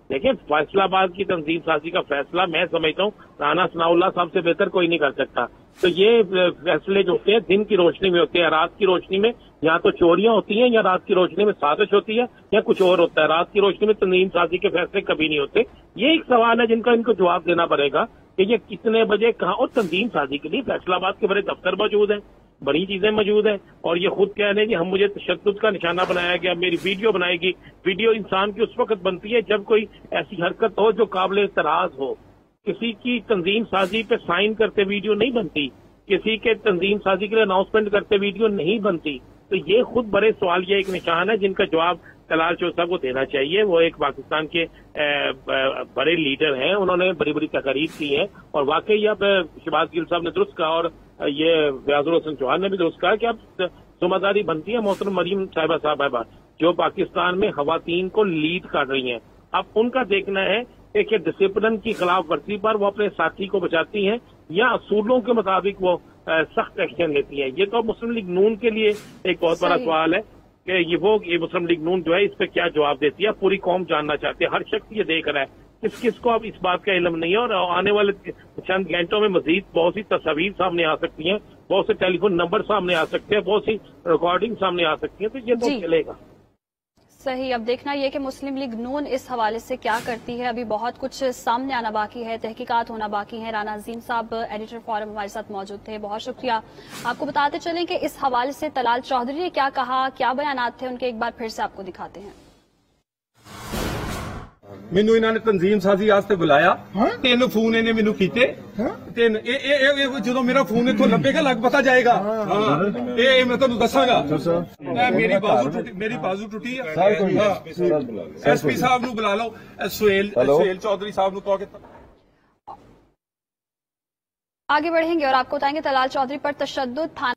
देखिए, फैसलाबाद की तंजीम साजी का फैसला मैं समझता हूँ राना सनाउल्लाह साहब से बेहतर कोई नहीं कर सकता। तो ये फैसले जो होते हैं दिन की रोशनी में होते हैं, रात की रोशनी में या तो चोरियां होती हैं या रात की रोशनी में साजिश होती है या कुछ और होता है। रात की रोशनी में तंजीम साजी के फैसले कभी नहीं होते। ये एक सवाल है जिनका इनको जवाब देना पड़ेगा कि ये कितने बजे कहाँ, और तंजीम साजी के लिए फैसलाबाद के बड़े दफ्तर मौजूद हैं, बड़ी चीजें मौजूद हैं, और ये खुद कह रहे हैं कि हम मुझे तशद्दुद का निशाना बनाया गया, मेरी वीडियो बनाएगी। वीडियो इंसान की उस वक्त बनती है जब कोई ऐसी हरकत हो जो काबिल एतराज हो। किसी की तंजीम साजी पे साइन करते वीडियो नहीं बनती, किसी के तंजीम साजी के लिए अनाउंसमेंट करते वीडियो नहीं बनती। तो ये खुद बड़े सवाल, ये एक निशान है जिनका जवाब तलाल चौधरी को देना चाहिए। वो एक पाकिस्तान के बड़े लीडर हैं, उन्होंने बड़ी बड़ी तकरीर की है, और वाकई अब शहबाज गिल साहब ने दुरुस्त कहा और ये व्याजुल हसन चौहान ने भी दुरुस्त कहा कि अब जिम्मेदारी बनती है मोहतरम मरीम साहिबा जो पाकिस्तान में खवातीन को लीड कर रही हैं। अब उनका देखना है कि डिसिप्लिन की खिलाफ वर्जी पर वो अपने साथी को बचाती हैं या असूलों के मुताबिक वो सख्त एक्शन लेती हैं। ये तो मुस्लिम लीग नून के लिए एक बहुत बड़ा सवाल है कि ये मुस्लिम लीग नून जो है इस पर क्या जवाब देती है। पूरी कौम जानना चाहती है, हर शख्स ये देख रहा है, किस किस को अब इस बात का इल्म नहीं है। और आने वाले चंद घंटों में मजीद बहुत सी तस्वीर सामने आ सकती हैं, बहुत से टेलीफोन नंबर सामने आ सकते हैं, बहुत सी रिकॉर्डिंग सामने आ सकती है। तो ये तो चलेगा। सही, अब देखना यह कि मुस्लिम लीग नून इस हवाले से क्या करती है। अभी बहुत कुछ सामने आना बाकी है, तहकीकात होना बाकी है। राना अजीम साहब एडिटर फोरम हमारे साथ मौजूद थे, बहुत शुक्रिया। आपको बताते चलें कि इस हवाले से तलाल चौधरी ने क्या कहा, क्या बयानात थे उनके, एक बार फिर से आपको दिखाते हैं। मैनू इन्होंने तंजीम साजी वास्ते बुलाया, 3 फोन इन्हें मैनू कीते, 3 जो मेरा फोन इथों लभेगा लग पता जाएगा। मैं तुहानू दसांगा। मेरी बाजू टुटी है। एसपी साहब नू बुला लो, सुहेल चौधरी साहब नू कहो। आगे बढ़ेंगे और आपको बताएंगे तलाल चौधरी पर तशद्दुद थाना